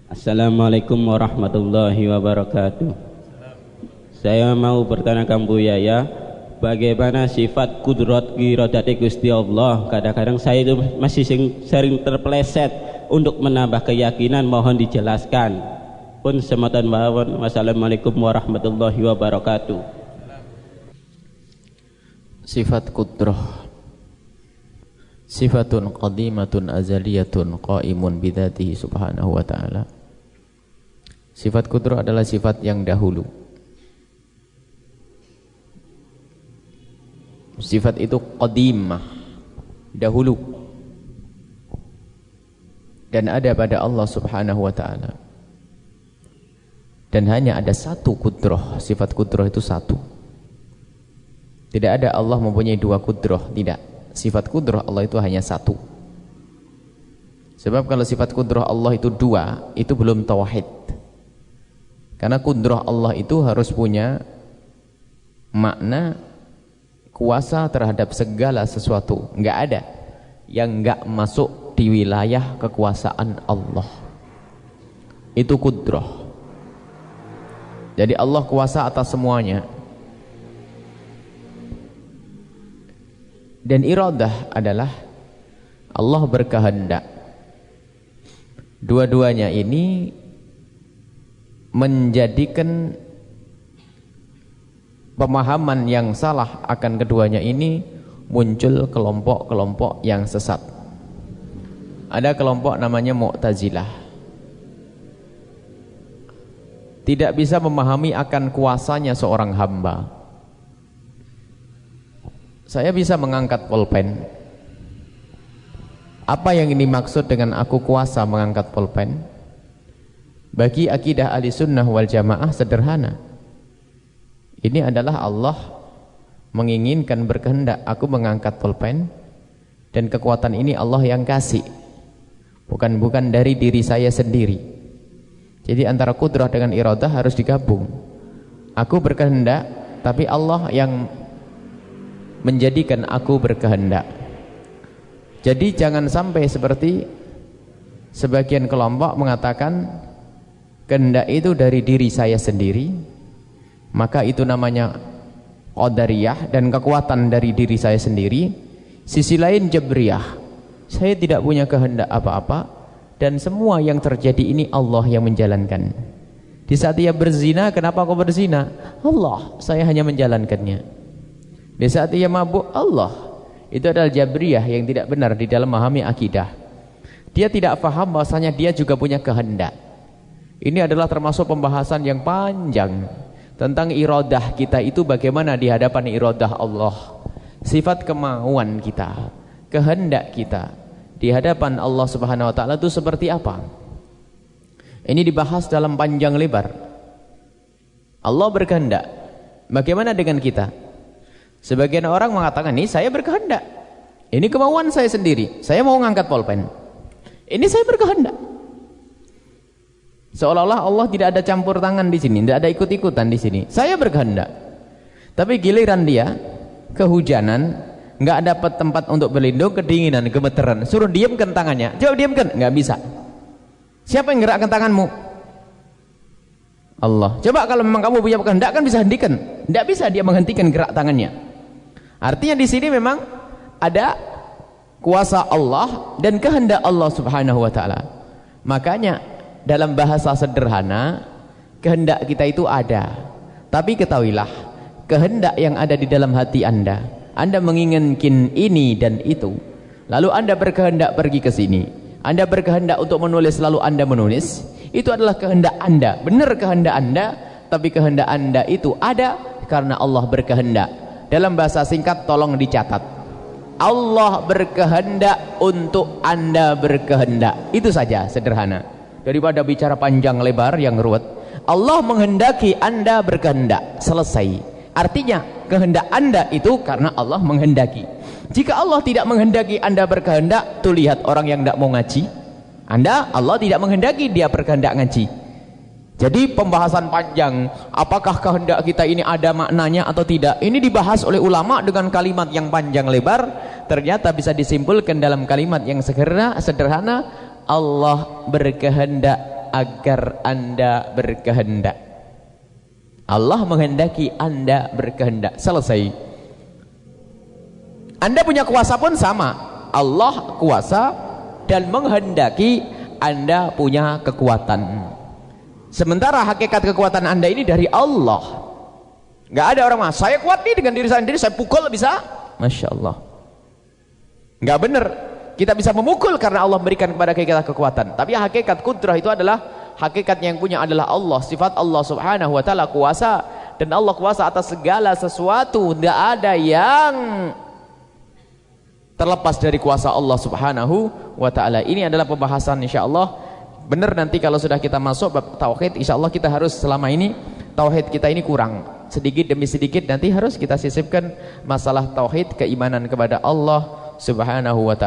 Assalamualaikum warahmatullahi wabarakatuh. Saya mau bertanyakan Buya ya, bagaimana sifat kudrat iradati Gusti Allah? Kadang-kadang saya itu masih sering terpeleset untuk menambah keyakinan, mohon dijelaskan. Pun sematan mawon. Wassalamualaikum warahmatullahi wabarakatuh. Sifat kudrah sifatun qadimatun azaliyatun qaimun bidzatihi subhanahu wa ta'ala. Sifat kudrah adalah sifat yang dahulu. Sifat itu qadimah, dahulu, dan ada pada Allah subhanahu wa ta'ala. Dan hanya ada satu kudrah. Sifat kudrah itu satu. Tidak ada Allah mempunyai dua kudrah, tidak. Sifat kudrah Allah itu hanya satu. Sebab kalau sifat kudrah Allah itu dua, itu belum tauhid. Karena kudrah Allah itu harus punya makna kuasa terhadap segala sesuatu. Enggak ada yang enggak masuk di wilayah kekuasaan Allah. Itu kudrah. Jadi Allah kuasa atas semuanya. Dan iradah adalah Allah berkehendak. Dua-duanya ini menjadikan pemahaman yang salah akan keduanya ini muncul kelompok-kelompok yang sesat. Ada kelompok namanya Mu'tazilah. Tidak bisa memahami akan kuasanya seorang hamba. Saya bisa mengangkat pulpen. Apa yang ini maksud dengan aku kuasa mengangkat pulpen? Bagi akidah Ahlussunnah wal Jamaah sederhana. Ini adalah Allah menginginkan, berkehendak aku mengangkat pulpen, dan kekuatan ini Allah yang kasih. Bukan dari diri saya sendiri. Jadi antara kudrah dengan iradah harus digabung. Aku berkehendak, tapi Allah yang menjadikan aku berkehendak. Jadi jangan sampai seperti sebagian kelompok mengatakan kehendak itu dari diri saya sendiri, maka itu namanya qadariyah dan kekuatan dari diri saya sendiri. Sisi lain jabriyah, saya tidak punya kehendak apa-apa dan semua yang terjadi ini Allah yang menjalankan. Di saat ia berzina, kenapa kau berzina? Allah, saya hanya menjalankannya. Di saat ia mabuk, Allah. Itu adalah jabriyah yang tidak benar di dalam memahami akidah. Dia tidak paham bahwasanya dia juga punya kehendak. Ini adalah termasuk pembahasan yang panjang tentang iradah kita itu, bagaimana di hadapan iradah Allah. Sifat kemauan kita, kehendak kita di hadapan Allah Subhanahu wa taala itu seperti apa? Ini dibahas dalam panjang lebar. Allah berkehendak. Bagaimana dengan kita? Sebagian orang mengatakan, ini saya berkehendak, ini kemauan saya sendiri, saya mau ngangkat pulpen, ini saya berkehendak. Seolah-olah Allah tidak ada campur tangan di sini, tidak ada ikut-ikutan di sini. Saya berkehendak. Tapi giliran dia kehujanan, nggak dapat tempat untuk berlindung, kedinginan, gemeteran, suruh diamkan tangannya. Coba diamkan, nggak bisa. Siapa yang gerakkan tanganmu? Allah. Coba kalau memang kamu punya kehendak kan bisa hentikan. Tidak bisa dia menghentikan gerak tangannya. Artinya di sini memang ada kuasa Allah dan kehendak Allah Subhanahu wa taala. Makanya dalam bahasa sederhana, kehendak kita itu ada. Tapi ketahuilah, kehendak yang ada di dalam hati Anda menginginkan ini dan itu. Lalu Anda berkehendak pergi ke sini. Anda berkehendak untuk menulis, lalu Anda menulis. Itu adalah kehendak Anda. Benar kehendak Anda, tapi kehendak Anda itu ada karena Allah berkehendak. Dalam bahasa singkat tolong dicatat. Allah berkehendak untuk Anda berkehendak. Itu saja, sederhana. Daripada bicara panjang lebar yang ruwet. Allah menghendaki Anda berkehendak. Selesai. Artinya kehendak Anda itu karena Allah menghendaki. Jika Allah tidak menghendaki Anda berkehendak, tuh lihat orang yang tidak mau ngaji. Allah tidak menghendaki dia berkehendak ngaji. Jadi pembahasan panjang, apakah kehendak kita ini ada maknanya atau tidak, ini dibahas oleh ulama dengan kalimat yang panjang lebar. Ternyata bisa disimpulkan dalam kalimat yang sederhana, Allah berkehendak agar Anda berkehendak. Allah menghendaki Anda berkehendak. Selesai. Anda punya kuasa pun sama. Allah kuasa dan menghendaki Anda punya kekuatan. Sementara hakikat kekuatan Anda ini dari Allah. Nggak ada orang mah, saya kuat nih dengan diri saya sendiri, saya pukul bisa. Masya Allah. Nggak benar. Kita bisa memukul karena Allah memberikan kepada kita kekuatan. Tapi hakikat kudrah itu adalah hakikat yang punya adalah Allah. Sifat Allah subhanahu wa ta'ala kuasa. Dan Allah kuasa atas segala sesuatu. Tidak ada yang terlepas dari kuasa Allah subhanahu wa ta'ala. Ini adalah pembahasan insyaAllah. Benar nanti kalau sudah kita masuk bab tauhid, insyaAllah kita harus selama ini tauhid kita ini kurang. Sedikit demi sedikit nanti harus kita sisipkan masalah tauhid, keimanan kepada Allah subhanahu wa ta'ala.